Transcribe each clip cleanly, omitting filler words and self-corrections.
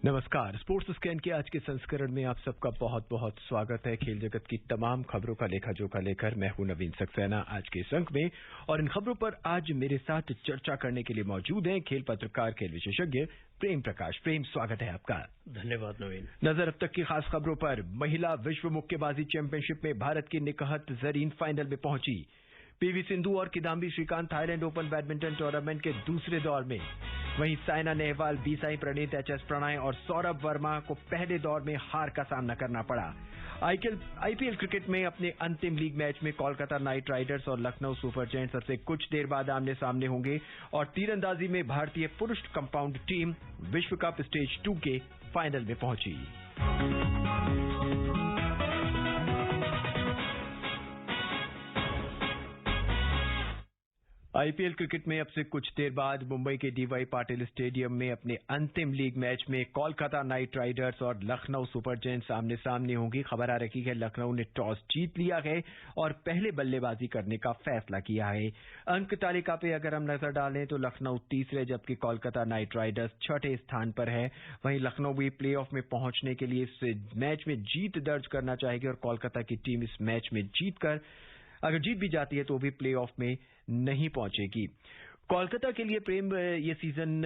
नमस्कार। Sports scan के आज के संस्करण में आप सबका बहुत बहुत स्वागत है। खेल जगत की तमाम खबरों का लेखा जोखा लेकर मैं हूं नवीन सक्सेना आज के इस अंक में, और इन खबरों पर आज मेरे साथ चर्चा करने के लिए मौजूद हैं खेल पत्रकार, खेल विशेषज्ञ प्रेम प्रकाश। प्रेम, स्वागत है आपका। धन्यवाद नवीन। नजर अब तक की खास खबरों पर। महिला विश्व मुक्केबाजी चैंपियनशिप में भारत की निकहत जरीन फाइनल में पहुंची। पीवी सिंधु और Kidambi Srikanth Thailand open badminton tournament के दूसरे दौर में। वहीं साइना नेहवाल, बी साई प्रणीत, एचएस प्रणय और सौरभ वर्मा को पहले दौर में हार का सामना करना पड़ा। आईपीएल क्रिकेट में अपने अंतिम लीग मैच में कोलकाता नाइट राइडर्स और लखनऊ सुपर जायंट्स अब से कुछ देर बाद आमने सामने होंगे, और तीरंदाजी में भारतीय पुरुष कंपाउंड टीम विश्व कप स्टेज 2 के फाइनल में पहुंची। आईपीएल क्रिकेट में अब से कुछ देर बाद मुंबई के डीवाई पाटिल स्टेडियम में अपने अंतिम लीग मैच में कोलकाता नाइट राइडर्स और लखनऊ सुपर जायंट्स आमने सामने होंगी। खबर आ रही है लखनऊ ने टॉस जीत लिया है और पहले बल्लेबाजी करने का फैसला किया है। अंक तालिका पे अगर हम नजर डालें तो लखनऊ तीसरे जबकि कोलकाता नाइट राइडर्स छठे स्थान पर है। वहीं लखनऊ भी प्लेऑफ में पहुंचने के लिए इस मैच में जीत दर्ज करना चाहेगी, और कोलकाता की टीम इस मैच में अगर जीत भी जाती है तो भी प्लेऑफ में नहीं पहुंचेगी। कोलकाता के लिए प्रेम ये सीजन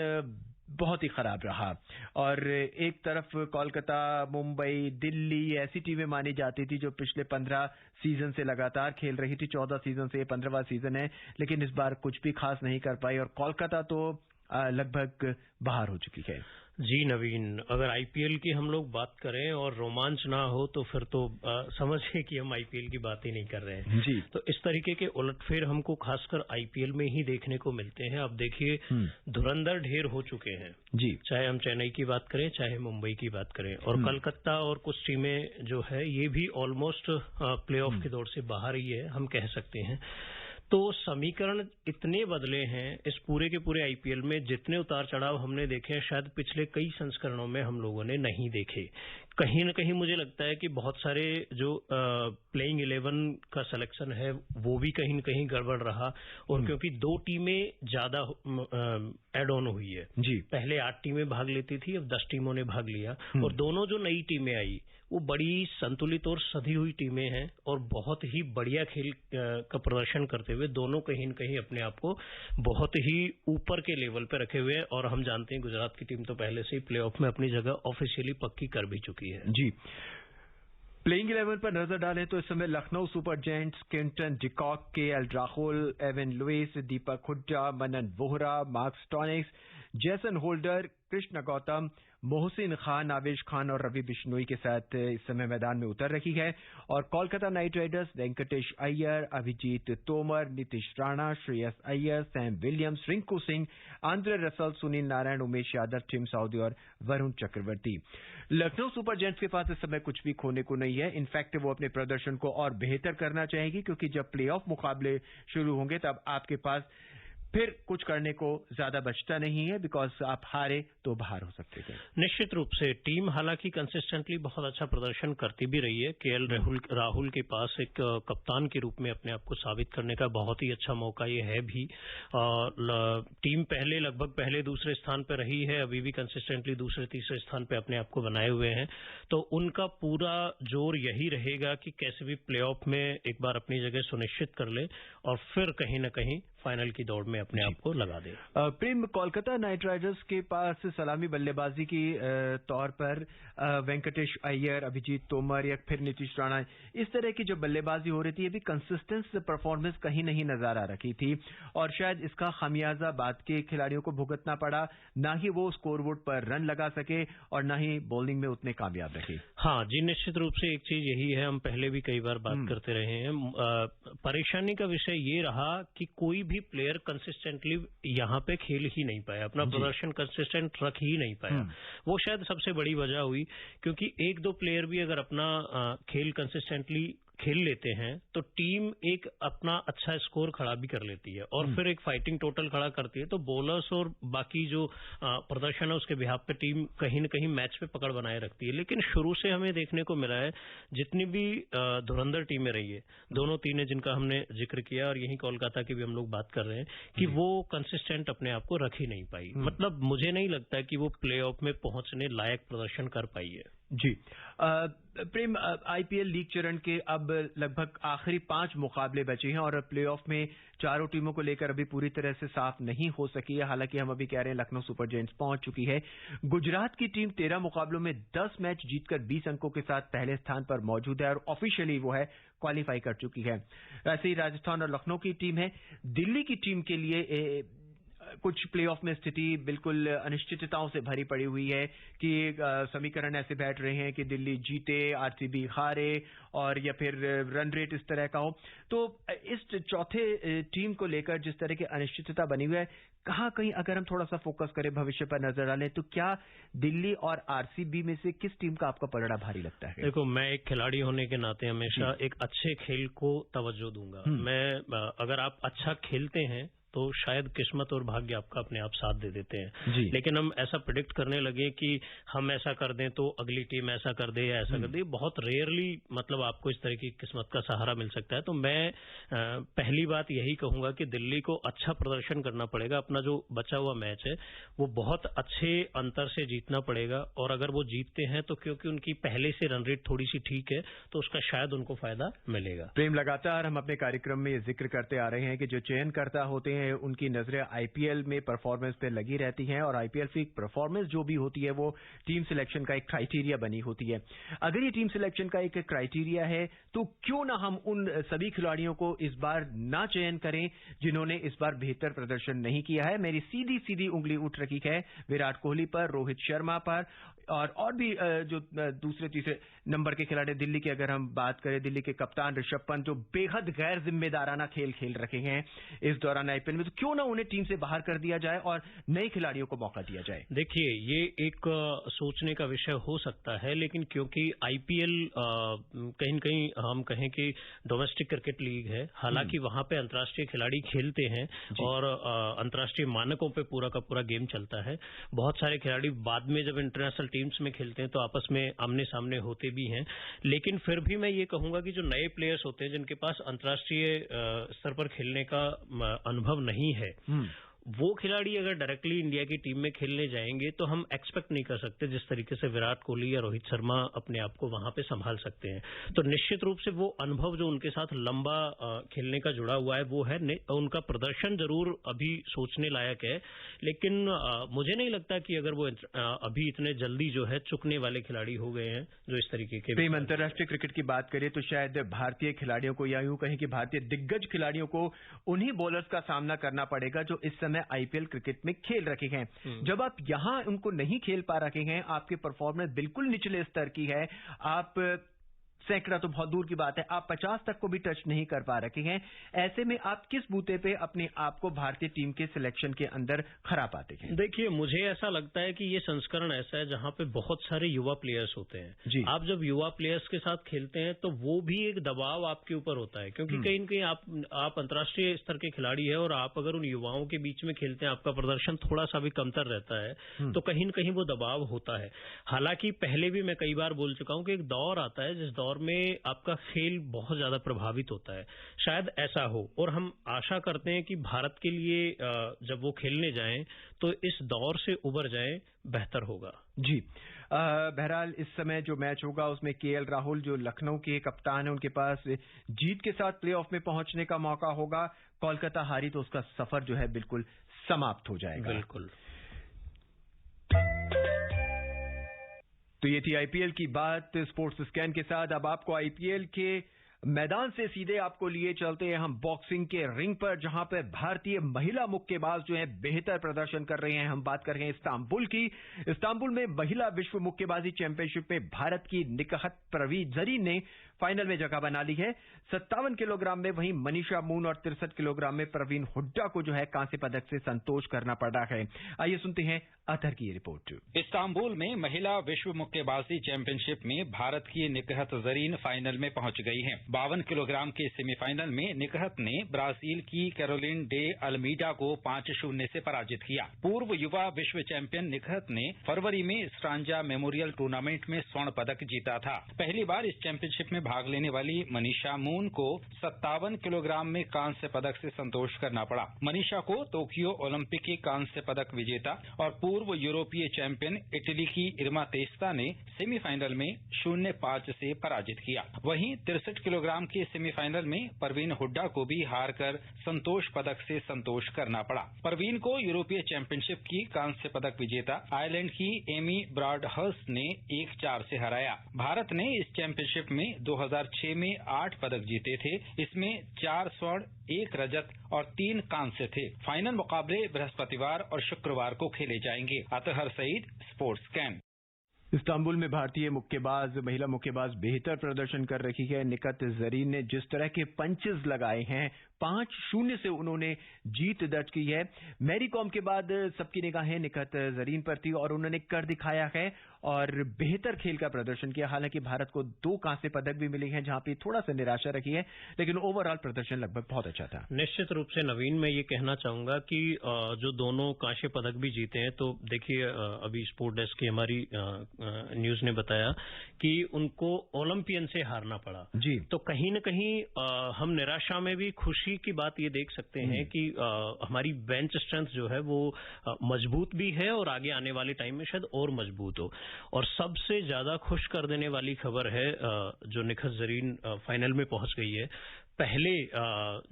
बहुत ही खराब रहा, और एक तरफ कोलकाता, मुंबई, दिल्ली ऐसी टीमें मानी जाती थी जो पिछले 15 सीजन से लगातार खेल रही थी। 14 सीजन से ये 15वां सीजन है, लेकिन इस बार कुछ भी खास नहीं कर पाई, और कोलकाता तो लगभग बाहर हो चुकी है। जी नवीन, अगर आईपीएल की हम लोग बात करें और रोमांच ना हो तो फिर तो समझिए कि हम आईपीएल की बात ही नहीं कर रहे हैं जी। तो इस तरीके के उलटफेर हमको खासकर आईपीएल में ही देखने को मिलते हैं। अब देखिए, धुरंधर ढेर हो चुके हैं जी, चाहे हम चेन्नई की बात करें चाहे मुंबई की बात करें, और कलकत्ता और कुछ टीमें जो है ये भी ऑलमोस्ट प्लेऑफ की दौड़ से बाहर ही है, हम कह सकते हैं। तो समीकरण इतने बदले हैं इस पूरे के पूरे आईपीएल में, जितने उतार चढ़ाव हमने देखे हैं शायद पिछले कई संस्करणों में हम लोगों ने नहीं देखे। कहीं न कहीं मुझे लगता है कि बहुत सारे जो प्लेइंग 11 का सिलेक्शन है वो भी कहीं न कहीं गड़बड़ रहा, और क्योंकि 2 टीमें ज्यादा एड ऑन हुई है जी। पहले 8 टीमें भाग लेती थी, अब 10 टीमों ने भाग लिया, और दोनों जो नई टीमें आई वो बड़ी संतुलित और सधी हुई टीमें हैं, और बहुत ही बढ़िया खेल का प्रदर्शन करते हुए दोनों कहीं न कहीं अपने आप को बहुत ही ऊपर के लेवल पे रखे हुए हैं। और हम जानते हैं गुजरात की टीम तो पहले से ही प्लेऑफ में अपनी जगह ऑफिशियली पक्की कर भी चुकी है जी। प्लेइंग 11 पर नजर डालें तो इस समय Lucknow super Giants Quinton de Kock, KL Rahul, Evin Lewis, Deepak Hooda, Manan Vohra, Marcus Stoinis, Jason Holder, Krishna Gowtham, Mohsin Khan, Avesh Khan और रवि बिश्नोई के साथ इस समय मैदान में उतर रही है। और Kolkata knight riders Venkatesh Iyer, Abhijeet Tomar, Nitish Rana, Shreyas Iyer, Sam Williams, Rinku Singh, Andre Russell, Sunil Narine, Umesh Yadav, Tim Southee और वरुण चक्रवर्ती। लखनऊ सुपर जायंट्स के पास इस समय कुछ भी खोने को नहीं है। इनफैक्ट वो अपने प्रदर्शन को और बेहतर करना चाहेगी, क्योंकि जब प्लेऑफ मुकाबले शुरू होंगे तब आपके पास फिर कुछ करने को ज्यादा बचता नहीं है, बिकॉज आप हारे तो बाहर हो सकते हैं। निश्चित रूप से टीम हालांकि कंसिस्टेंटली बहुत अच्छा प्रदर्शन करती भी रही है। केएल राहुल के पास एक कप्तान के रूप में अपने आप को साबित करने का बहुत ही अच्छा मौका ये है भी। टीम लगभग पहले दूसरे स्थान पर रही है, अभी भी कंसिस्टेंटली दूसरे तीसरे स्थान पर अपने आप को बनाए हुए हैं, तो उनका पूरा जोर यही रहेगा कि कैसे भी प्लेऑफ में एक बार अपनी जगह सुनिश्चित कर ले और फिर कहीं न कहीं फाइनल की दौड़ में अपने आप को लगा दे। प्रेम, कोलकाता नाइट राइडर्स के पास सलामी बल्लेबाजी की तौर पर वेंकटेश अय्यर, अभिजीत तोमर या फिर नीतीश राणा, इस तरह की जो बल्लेबाजी हो रही थी, ये भी कंसिस्टेंट परफॉर्मेंस कहीं नहीं नजर आ रही थी, और शायद इसका खामियाजा बाद के खिलाड़ियों को भुगतना पड़ा। ना ही वो स्कोरबोर्ड पर रन लगा सके और ना ही बॉलिंग में उतने कामयाब रहे। हाँ जी, निश्चित रूप से एक चीज यही है, हम पहले भी कई बार बात करते रहे हैं। परेशानी का विषय ये रहा कि कोई भी प्लेयर कंसिस्टेंटली यहाँ पे खेल ही नहीं पाया, अपना प्रदर्शन कंसिस्टेंट रख ही नहीं पाया। वो शायद सबसे बड़ी वजह हुई, क्योंकि 1-2 प्लेयर भी अगर अपना खेल कंसिस्टेंटली खेल लेते हैं तो टीम एक अपना अच्छा स्कोर खड़ा भी कर लेती है और फिर एक फाइटिंग टोटल खड़ा करती है, तो बॉलर्स और बाकी जो प्रदर्शन है उसके बिहाफ पे टीम कहीं न कहीं मैच पे पकड़ बनाए रखती है। लेकिन शुरू से हमें देखने को मिला है जितनी भी धुरंधर टीमें रही है, दोनों तीनों जिनका हमने जिक्र किया और यही कोलकाता की भी हम लोग बात कर रहे हैं कि वो कंसिस्टेंट अपने आप को रख ही नहीं पाई। मतलब मुझे नहीं लगता कि वो प्लेऑफ में पहुंचने लायक प्रदर्शन कर पाई है। जी प्रेम, आईपीएल लीग चरण के अब लगभग आखिरी 5 मुकाबले बचे हैं और प्लेऑफ में चारों टीमों को लेकर अभी पूरी तरह से साफ नहीं हो सकी है। हालांकि हम अभी कह रहे हैं लखनऊ सुपर जायंट्स पहुंच चुकी है। गुजरात की टीम 13 मुकाबलों में 10 मैच जीतकर 20 अंकों के साथ पहले स्थान पर मौजूद है और ऑफिशियली वो है क्वालिफाई कर चुकी है। ऐसे ही राजस्थान और लखनऊ की टीम है। दिल्ली की टीम के लिए कुछ प्लेऑफ में स्थिति बिल्कुल अनिश्चितताओं से भरी पड़ी हुई है कि समीकरण ऐसे बैठ रहे हैं कि दिल्ली जीते, आरसीबी हारे और या फिर रन रेट इस तरह का हो। तो इस चौथे टीम को लेकर जिस तरह की अनिश्चितता बनी हुई है, कहीं कहीं अगर हम थोड़ा सा फोकस करें, भविष्य पर नजर डालें, तो क्या दिल्ली और आरसीबी में से किस टीम का आपका पलड़ा भारी लगता है? देखो, मैं एक खिलाड़ी होने के नाते हमेशा एक अच्छे खेल को तवज्जो दूंगा। मैं अगर आप अच्छा खेलते हैं तो शायद किस्मत और भाग्य आपका अपने आप साथ दे देते हैं। लेकिन हम ऐसा प्रेडिक्ट करने लगे कि हम ऐसा कर दें तो अगली टीम ऐसा कर दे या ऐसा कर दे, बहुत रेयरली मतलब आपको इस तरह की किस्मत का सहारा मिल सकता है। तो मैं पहली बात यही कहूंगा कि दिल्ली को अच्छा प्रदर्शन करना पड़ेगा। अपना जो बचा हुआ मैच है वो बहुत अच्छे अंतर से जीतना पड़ेगा और अगर वो जीतते हैं तो क्योंकि उनकी पहले से रन रेट थोड़ी सी ठीक है तो उसका शायद उनको फायदा मिलेगा। प्रेम, लगातार हम अपने कार्यक्रम में ये जिक्र करते आ रहे हैं कि जो चयनकर्ता होते हैं उनकी नजरें आईपीएल में परफॉर्मेंस पे लगी रहती हैं और आईपीएल की परफॉर्मेंस जो भी होती है वो टीम सिलेक्शन का एक क्राइटेरिया बनी होती है। अगर ये टीम सिलेक्शन का एक क्राइटेरिया है तो क्यों ना हम उन सभी खिलाड़ियों को इस बार ना चयन करें जिन्होंने इस बार बेहतर प्रदर्शन नहीं किया है। मेरी सीधी सीधी उंगली उठ रखी है विराट कोहली पर, रोहित शर्मा पर और भी जो दूसरे तीसरे नंबर के खिलाड़ी दिल्ली की अगर हम बात करें, दिल्ली के कप्तान ऋषभ पंत जो बेहद गैर जिम्मेदाराना खेल खेल रखे हैं इस दौरान आईपीएल में, तो क्यों ना उन्हें टीम से बाहर कर दिया जाए और नए खिलाड़ियों को मौका दिया जाए? देखिए, ये एक सोचने का विषय हो सकता है, लेकिन क्योंकि आईपीएल कहीं न कहीं हम कहें कि डोमेस्टिक क्रिकेट लीग है, हालांकि वहां पे अंतर्राष्ट्रीय खिलाड़ी खेलते हैं और अंतर्राष्ट्रीय मानकों पे पूरा का पूरा गेम चलता है। बहुत सारे खिलाड़ी बाद में जब इंटरनेशनल टीम्स में खेलते हैं तो आपस में आमने सामने होते भी हैं, लेकिन फिर भी मैं ये कहूंगा कि जो नए प्लेयर्स होते हैं जिनके पास अंतर्राष्ट्रीय स्तर पर खेलने का अनुभव नहीं है, वो खिलाड़ी अगर डायरेक्टली इंडिया की टीम में खेलने जाएंगे तो हम एक्सपेक्ट नहीं कर सकते जिस तरीके से विराट कोहली या रोहित शर्मा अपने आप को वहां पे संभाल सकते हैं। तो निश्चित रूप से वो अनुभव जो उनके साथ लंबा खेलने का जुड़ा हुआ है वो है, उनका प्रदर्शन जरूर अभी सोचने लायक है, लेकिन मुझे नहीं लगता कि अगर वो अभी इतने जल्दी जो है चुकने वाले खिलाड़ी हो गए हैं जो इस तरीके के। प्रेम, अंतर्राष्ट्रीय क्रिकेट की बात करें तो शायद भारतीय खिलाड़ियों को या यूं कहें कि भारतीय दिग्गज खिलाड़ियों को उन्हीं बॉलर्स का सामना करना पड़ेगा जो इस समय आईपीएल क्रिकेट में खेल रखे हैं। जब आप यहां उनको नहीं खेल पा रखे हैं, आपकी परफॉर्मेंस बिल्कुल निचले स्तर की है, आप सैकड़ा तो बहुत दूर की बात है, आप 50 तक को भी टच नहीं कर पा रखे हैं, ऐसे में आप किस बूते पे अपने आप को भारतीय टीम के सिलेक्शन के अंदर खरा पाते हैं? देखिए, मुझे ऐसा लगता है कि ये संस्करण ऐसा है जहां पे बहुत सारे युवा प्लेयर्स होते हैं। आप जब युवा प्लेयर्स के साथ खेलते हैं तो वो भी एक दबाव आपके ऊपर होता है, क्योंकि कहीं न कहीं आप अंतर्राष्ट्रीय स्तर के खिलाड़ी है और आप अगर उन युवाओं के बीच में खेलते हैं, आपका प्रदर्शन थोड़ा सा भी कमतर रहता है तो कहीं न कहीं वो दबाव होता है। हालांकि पहले भी मैं कई बार बोल चुका हूं कि एक दौर आता है जिस दौर में आपका खेल बहुत ज्यादा प्रभावित होता है, शायद ऐसा हो, और हम आशा करते हैं कि भारत के लिए जब वो खेलने जाएं तो इस दौर से उबर जाएं, बेहतर होगा। जी, बहरहाल इस समय जो मैच होगा उसमें केएल राहुल जो लखनऊ के कप्तान है उनके पास जीत के साथ प्लेऑफ में पहुंचने का मौका होगा। कोलकाता हारी तो उसका सफर जो है बिल्कुल समाप्त हो जाएगा। बिल्कुल। तो ये थी आईपीएल की बात स्पोर्ट्स स्कैन के साथ। अब आपको आईपीएल के मैदान से सीधे आपको लिए चलते हैं हम बॉक्सिंग के रिंग पर, जहां पर भारतीय महिला मुक्केबाज जो है बेहतर प्रदर्शन कर रहे हैं। हम बात कर रहे हैं इस्तांबुल की। इस्तांबुल में महिला विश्व मुक्केबाजी चैंपियनशिप में भारत की निकहत परवीन जरीन ने फाइनल में जगह बना ली है 57 किलोग्राम में। वहीं मनीषा मून और 63 किलोग्राम में प्रवीण हुड्डा को जो है कांस्य पदक से संतोष करना पड़ रहा है। आइए सुनते हैं अतहर की ये रिपोर्ट। इस्तांबुल में महिला विश्व मुक्केबाजी चैंपियनशिप में भारत की निकहत जरीन फाइनल में पहुंच गई हैं। 52 किलोग्राम के सेमीफाइनल में निकहत ने ब्राजील की कैरोलिन डे अल्मीडा को 5-0 से पराजित किया। पूर्व युवा विश्व चैंपियन निकहत ने फरवरी में स्ट्रांजा मेमोरियल टूर्नामेंट में स्वर्ण पदक जीता था। पहली बार इस चैंपियनशिप में भाग लेने वाली मनीषा मून को 57 किलोग्राम में कांस्य पदक से संतोष करना पड़ा। मनीषा को टोक्यो ओलंपिक के कांस्य पदक विजेता और पूर्व यूरोपीय चैंपियन इटली की इर्मा तेस्ता ने सेमीफाइनल में 0-5 से पराजित किया। वहीं 63 किलोग्राम के सेमीफाइनल में परवीन हुड्डा को भी हारकर संतोष पदक से संतोष करना पड़ा। परवीन को यूरोपीय चैंपियनशिप की कांस्य पदक विजेता आयरलैंड की एमी ब्रॉडहर्स्ट ने 1-4 से हराया। भारत ने इस चैंपियनशिप में 2006 में 8 पदक जीते थे। इसमें 4 स्वर्ण, 1 रजत और 3 कांस्य थे। फाइनल मुकाबले बृहस्पतिवार और शुक्रवार को खेले जाएंगे। अतहर सईद, स्पोर्ट्स कैन। इस्तांबुल में भारतीय महिला मुक्केबाज बेहतर प्रदर्शन कर रही है। निकहत जरीन ने जिस तरह के पंचेस लगाए हैं, 5-0 से उन्होंने जीत दर्ज की है। मैरी कॉम के बाद सबकी निगाहें निकहत जरीन पर थी और उन्होंने कर दिखाया है और बेहतर खेल का प्रदर्शन किया। हालांकि भारत को 2 कांस्य पदक भी मिले हैं, जहां पे थोड़ा सा निराशा रखी है, लेकिन ओवरऑल प्रदर्शन लगभग बहुत अच्छा था। निश्चित रूप से नवीन, मैं ये कहना चाहूंगा कि जो दोनों कांस्य पदक भी जीते हैं, तो देखिए अभी स्पोर्ट डेस्क की हमारी न्यूज ने बताया कि उनको ओलंपियन से हारना पड़ा जी। तो कहीं न कहीं हम निराशा में भी खुशी की बात ये देख सकते हैं कि हमारी बेंच स्ट्रेंथ जो है वो मजबूत भी है और आगे आने वाले टाइम में शायद और मजबूत हो। और सबसे ज्यादा खुश कर देने वाली खबर है जो निकहत जरीन फाइनल में पहुंच गई है। पहले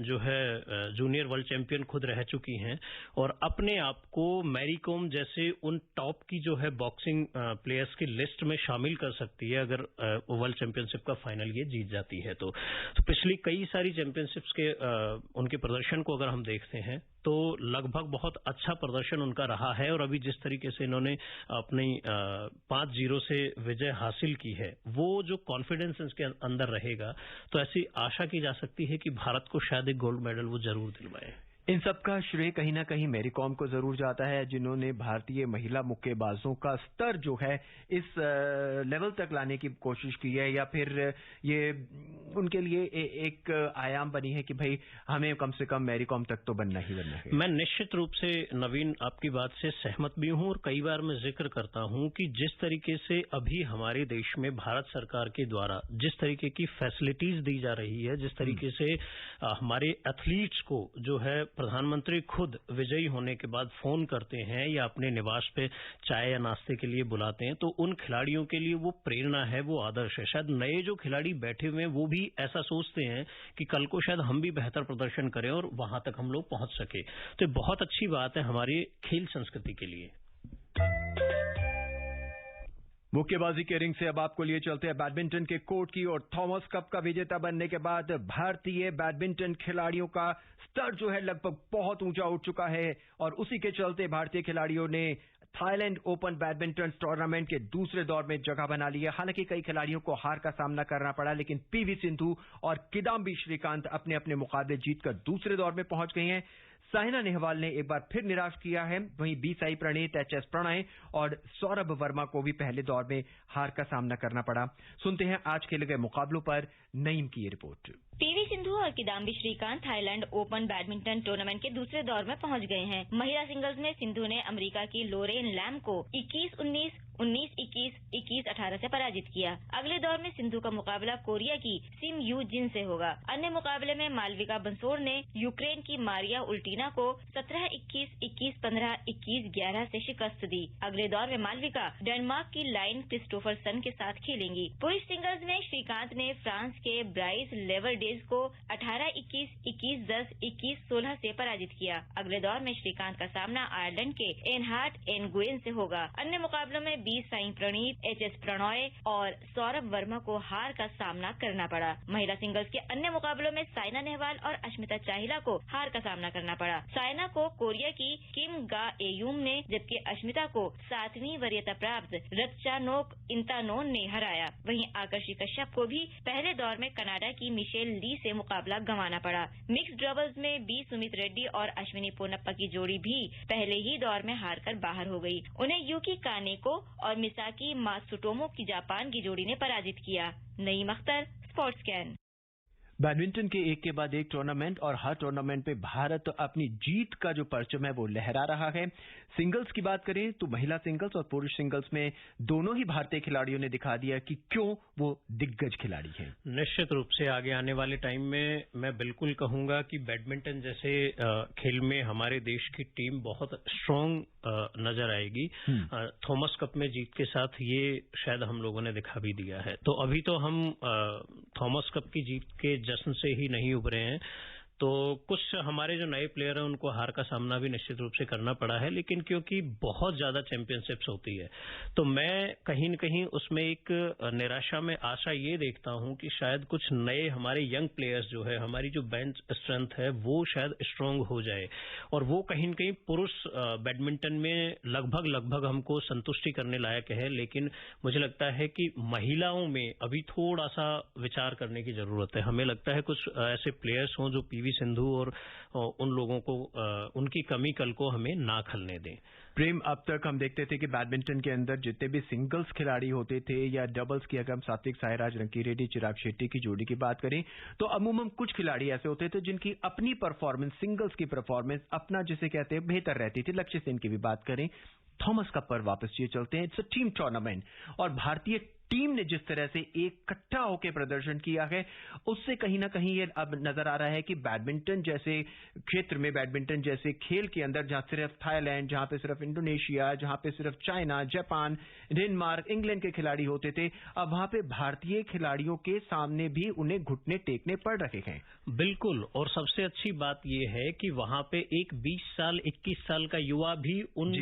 जो है जूनियर वर्ल्ड चैंपियन खुद रह चुकी हैं और अपने आप को मैरी कॉम जैसे उन टॉप की जो है बॉक्सिंग प्लेयर्स की लिस्ट में शामिल कर सकती है अगर वर्ल्ड चैंपियनशिप का फाइनल ये जीत जाती है। तो पिछली कई सारी चैंपियनशिप्स के उनके प्रदर्शन को अगर हम देखते हैं तो लगभग बहुत अच्छा प्रदर्शन उनका रहा है और अभी जिस तरीके से इन्होंने अपनी 5-0 से विजय हासिल की है, वो जो कॉन्फिडेंस इसके अंदर रहेगा, तो ऐसी आशा की जा सकती है कि भारत को शायद एक गोल्ड मेडल वो जरूर दिलवाए। इन सब का श्रेय कहीं ना कहीं मैरी कॉम को जरूर जाता है, जिन्होंने भारतीय महिला मुक्केबाजों का स्तर जो है इस लेवल तक लाने की कोशिश की है, या फिर ये उनके लिए एक आयाम बनी है कि भाई हमें कम से कम मैरी कॉम तक तो बनना ही बनना है। मैं निश्चित रूप से नवीन आपकी बात से सहमत भी हूं और कई बार मैं जिक्र करता हूं कि जिस तरीके से अभी हमारे देश में भारत सरकार के द्वारा जिस तरीके की फैसिलिटीज दी जा रही है, जिस तरीके से हमारे एथलीट्स को जो है प्रधानमंत्री खुद विजयी होने के बाद फोन करते हैं या अपने निवास पे चाय या नाश्ते के लिए बुलाते हैं, तो उन खिलाड़ियों के लिए वो प्रेरणा है, वो आदर्श है। शायद नए जो खिलाड़ी बैठे हुए हैं वो भी ऐसा सोचते हैं कि कल को शायद हम भी बेहतर प्रदर्शन करें और वहां तक हम लोग पहुंच सके। तो ये बहुत अच्छी बात है हमारी खेल संस्कृति के लिए। मुक्केबाजी के रिंग से अब आपको लिए चलते हैं बैडमिंटन के कोर्ट की और थॉमस कप का विजेता बनने के बाद भारतीय बैडमिंटन खिलाड़ियों का स्तर जो है लगभग बहुत ऊंचा उठ चुका है और उसी के चलते भारतीय खिलाड़ियों ने थाईलैंड ओपन बैडमिंटन टूर्नामेंट के दूसरे दौर में जगह बना ली है। हालांकि कई खिलाड़ियों को हार का सामना करना पड़ा, लेकिन पीवी सिंधु और किदाम्बी श्रीकांत अपने अपने मुकाबले जीतकर दूसरे दौर में पहुंच गए हैं। साइना नेहवाल ने एक बार फिर निराश किया है, वहीं बी साई प्रणीत, एचएस प्रणय और सौरभ वर्मा को भी पहले दौर में हार का सामना करना पड़ा। सुनते हैं आज खेले गए मुकाबलों पर नईम की ये रिपोर्ट। पीवी सिंधु और Kidambi Srikanth Thailand open badminton tournament के दूसरे दौर में पहुंच गए हैं। महिला सिंगल्स में सिंधु ने अमेरिका की लोरेन लैम को 21-19, 19-21, 21-18 से पराजित किया। अगले दौर में सिंधु का मुकाबला कोरिया की सिम यू जिन से होगा। अन्य मुकाबले में मालविका बंसोड़ ने यूक्रेन की मारिया उल्टीना को 17-21, 21-15, 21-11 से शिकस्त दी। अगले दौर में मालविका डेनमार्क की लाइन क्रिस्टोफरसन के साथ खेलेंगी। पुरुष सिंगल्स में श्रीकांत ने फ्रांस के ब्राइस लेवरडेज को 18-21, 21-10, 21-16 से पराजित किया। अगले दौर में श्रीकांत का सामना आयरलैंड के एनहार्ट एनगुएन से होगा। अन्य मुकाबलों में बी साई प्रणीत, एचएस प्रणय और सौरभ वर्मा को हार का सामना करना पड़ा। महिला सिंगल्स के अन्य मुकाबलों में साइना नेहवाल और अश्मिता चाहिला को हार का सामना करना पड़ा। साइना को कोरिया की किम गा एयूम ने, जबकि अश्मिता को 7वीं वरीयता प्राप्त रत्चानोक इंतानोन ने हराया। वहीं आकर्षि कश्यप को भी पहले दौर में कनाडा की मिशेल ली से मुकाबला गंवाना पड़ा। मिक्स्ड डबल्स में बी सुमित रेड्डी और अश्विनी पोनप्पा की जोड़ी भी पहले ही दौर में हारकर बाहर हो गई। उन्हें यूकी कानेको और मिसाकी मात्सुटोमो की जापान की जोड़ी ने पराजित किया। Naeem Akhtar, sports can. Badminton के एक के बाद एक टूर्नामेंट और हर टूर्नामेंट पे भारत अपनी जीत का जो परचम है वो लहरा रहा है। सिंगल्स की बात करें तो महिला सिंगल्स और पुरुष सिंगल्स में दोनों ही भारतीय खिलाड़ियों ने दिखा दिया कि क्यों वो दिग्गज खिलाड़ी हैं। निश्चित रूप से आगे आने वाले टाइम में मैं बिल्कुल कहूंगा कि बैडमिंटन जैसे खेल में हमारे देश की टीम बहुत स्ट्रांग नजर आएगी। थॉमस कप में जीत के साथ ये शायद हम लोगों ने दिखा भी दिया है। तो अभी तो हम थॉमस कप की जीत के जश्न से ही नहीं उभरे हैं, तो कुछ हमारे जो नए प्लेयर हैं उनको हार का सामना भी निश्चित रूप से करना पड़ा है, लेकिन क्योंकि बहुत ज्यादा चैंपियनशिप्स होती है तो मैं कहीं न कहीं उसमें एक निराशा में आशा ये देखता हूं कि शायद कुछ नए हमारे यंग प्लेयर्स जो है, हमारी जो बेंच स्ट्रेंथ है वो शायद स्ट्रांग हो जाए और वो कहीं न कहीं पुरुष बैडमिंटन में लगभग हमको संतुष्टि करने लायक है। लेकिन मुझे लगता है कि महिलाओं में अभी थोड़ा सा विचार करने की जरूरत है। हमें लगता है कुछ ऐसे प्लेयर्स हों जो पीवी सिंधु और उन लोगों को उनकी कमी कल को हमें ना खलने दें। प्रेम, अब तक हम देखते थे कि बैडमिंटन के अंदर जितने भी सिंगल्स खिलाड़ी होते थे या डबल्स की अगर हम सात्विक साईराज रंकीरेड्डी चिराग शेट्टी की जोड़ी की बात करें तो अमूमन कुछ खिलाड़ी ऐसे होते थे जिनकी अपनी परफॉर्मेंस, सिंगल्स की परफॉर्मेंस अपना जिसे कहते हैं बेहतर रहती थी। लक्ष्य सेन की भी बात करें, थॉमस कप पर वापस ये चलते हैं, इट्स अ टीम टूर्नामेंट और भारतीय टीम ने जिस तरह से इकट्ठा होकर प्रदर्शन किया है उससे कहीं ना कहीं ये अब नजर आ रहा है कि बैडमिंटन जैसे क्षेत्र में, बैडमिंटन जैसे खेल के अंदर जहां सिर्फ थाईलैंड, जहां पे सिर्फ इंडोनेशिया, जहां पे सिर्फ चाइना, जापान, डेनमार्क, इंग्लैंड के खिलाड़ी होते थे, अब वहां पे भारतीय खिलाड़ियों के सामने भी उन्हें घुटने टेकने पड़ रहे हैं। बिल्कुल, और सबसे अच्छी बात यह है कि वहां पे एक 20 साल 21 साल का युवा भी उन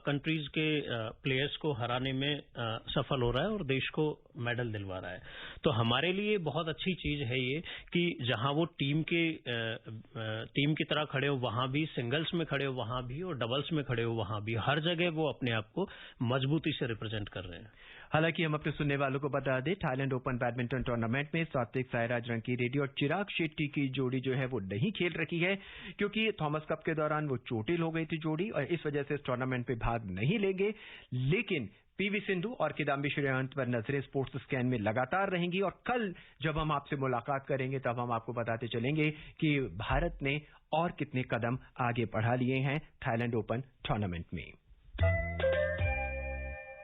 कंट्रीज के प्लेयर्स को हराने में सफल हो रहा है और देश को मेडल दिलवा रहा है। तो हमारे लिए बहुत अच्छी चीज है ये कि जहां वो टीम की तरह खड़े हो वहां भी, सिंगल्स में खड़े हो वहां भी और डबल्स में खड़े हो वहां भी, हर जगह वो अपने आप को मजबूती से रिप्रेजेंट कर रहे हैं। हालांकि हम अपने सुनने वालों को बता दें, थाईलैंड ओपन बैडमिंटन टूर्नामेंट में सात्विक साईराज रंकीरेड्डी और चिराग शेट्टी की जोड़ी जो है वो नहीं खेल रही है क्योंकि थॉमस कप के दौरान वो चोटिल हो गई थी जोड़ी और इस वजह से इस टूर्नामेंट में भाग नहीं लेंगे। लेकिन पीवी सिंधु और किदाम्बी श्रीकांत पर नजरें स्पोर्ट्स स्कैन में लगातार रहेंगी और कल जब हम आपसे मुलाकात करेंगे तब हम आपको बताते चलेंगे कि भारत ने और कितने कदम आगे बढ़ा लिए हैं थाईलैंड ओपन टूर्नामेंट में।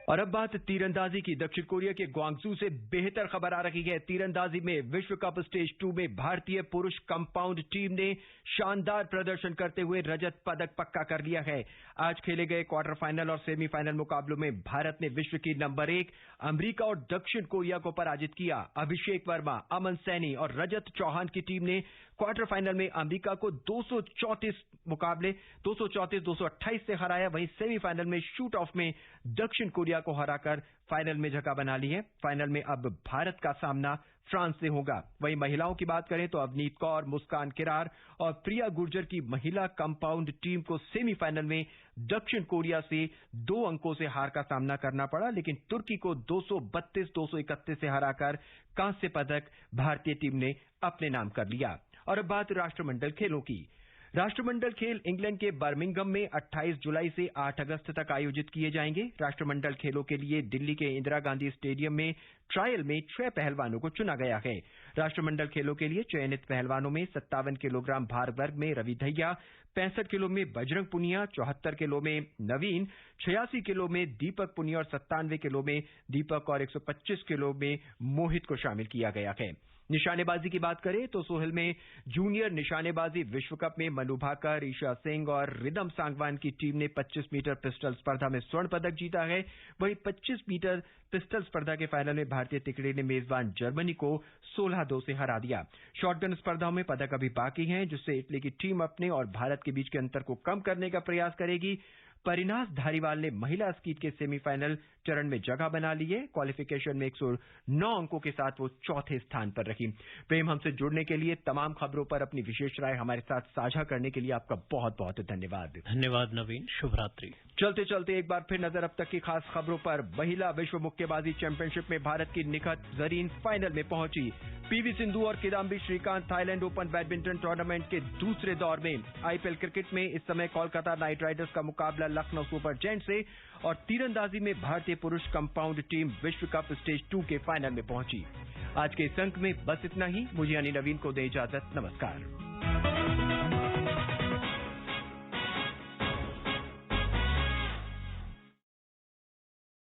और अब बात तीरंदाजी की। दक्षिण कोरिया के ग्वांगजू से बेहतर खबर आ रही है। तीरंदाजी में विश्व कप स्टेज 2 में भारतीय पुरुष कंपाउंड टीम ने शानदार प्रदर्शन करते हुए रजत पदक पक्का कर लिया है। आज खेले गए क्वार्टर फाइनल और सेमीफाइनल मुकाबलों में भारत ने विश्व की नंबर 1 अमेरिका और दक्षिण कोरिया को पराजित किया। अभिषेक वर्मा, अमन सैनी और रजत चौहान की टीम ने क्वार्टर फाइनल में अमेरिका को 234-228 से हराया। वहीं सेमीफाइनल में शूट ऑफ में दक्षिण कोरिया को हराकर फाइनल में जगह बना ली है। फाइनल में अब भारत का सामना फ्रांस से होगा। वहीं महिलाओं की बात करें तो अवनीत कौर, मुस्कान किरार और प्रिया गुर्जर की महिला कंपाउंड टीम को सेमीफाइनल में दक्षिण कोरिया से 2 अंकों से हार का सामना करना पड़ा, लेकिन तुर्की को 232-231 से हराकर कांस्य पदक भारतीय टीम ने अपने नाम कर लिया। और अब बात राष्ट्रमंडल खेलों की। राष्ट्रमंडल खेल इंग्लैंड के बर्मिंघम में 28 जुलाई से 8 अगस्त तक आयोजित किए जाएंगे। राष्ट्रमंडल खेलों के लिए दिल्ली के इंदिरा गांधी स्टेडियम में ट्रायल में 6 पहलवानों को चुना गया है। राष्ट्रमंडल खेलों के लिए चयनित पहलवानों में 57 किलोग्राम भार वर्ग में रवि दहिया, 65 किलो में बजरंग पुनिया, 74 किलो में नवीन, 86 किलो में दीपक पुनिया और 97 किलो में दीपक और 125 किलो में मोहित को शामिल किया गया है। निशानेबाजी की बात करें तो सोहेल में जूनियर निशानेबाजी विश्व कप में मनु भाकर, ईशा सिंह और रिदम सांगवान की टीम ने 25 मीटर पिस्टल स्पर्धा में स्वर्ण पदक जीता है। वहीं 25 मीटर पिस्टल स्पर्धा के फाइनल में भारतीय तिकड़े ने मेजबान जर्मनी को 16-2 से हरा दिया। शॉटगन स्पर्धाओं में पदक अभी बाकी हैं, जिससे इटली की टीम अपने और भारत के बीच के अंतर को कम करने का प्रयास करेगी। परिनास धारीवाल ने महिला स्कीट के सेमीफाइनल चरण में जगह बना ली है। क्वालिफिकेशन में 109 अंकों के साथ वो चौथे स्थान पर रही। प्रेम, हमसे जुड़ने के लिए, तमाम खबरों पर अपनी विशेष राय हमारे साथ साझा करने के लिए आपका बहुत बहुत धन्यवाद। धन्यवाद नवीन, शुभ रात्रि। चलते चलते एक बार फिर नजर अब तक की खास खबरों पर। महिला विश्व मुक्केबाजी चैंपियनशिप में भारत की निखत जरीन फाइनल में पहुंची। पीवी सिंधु और Kidambi Srikanth Thailand open badminton tournament के दूसरे दौर में। आईपीएल क्रिकेट में इस समय कोलकाता नाइट राइडर्स का मुकाबला लखनऊ सुपर जायंट्स से और तीरंदाजी में भारतीय पुरुष कंपाउंड टीम विश्व कप स्टेज 2 के फाइनल में पहुंची। आज के इस अंक में बस इतना ही। मुझे यानी नवीन को दे इजाजत। नमस्कार।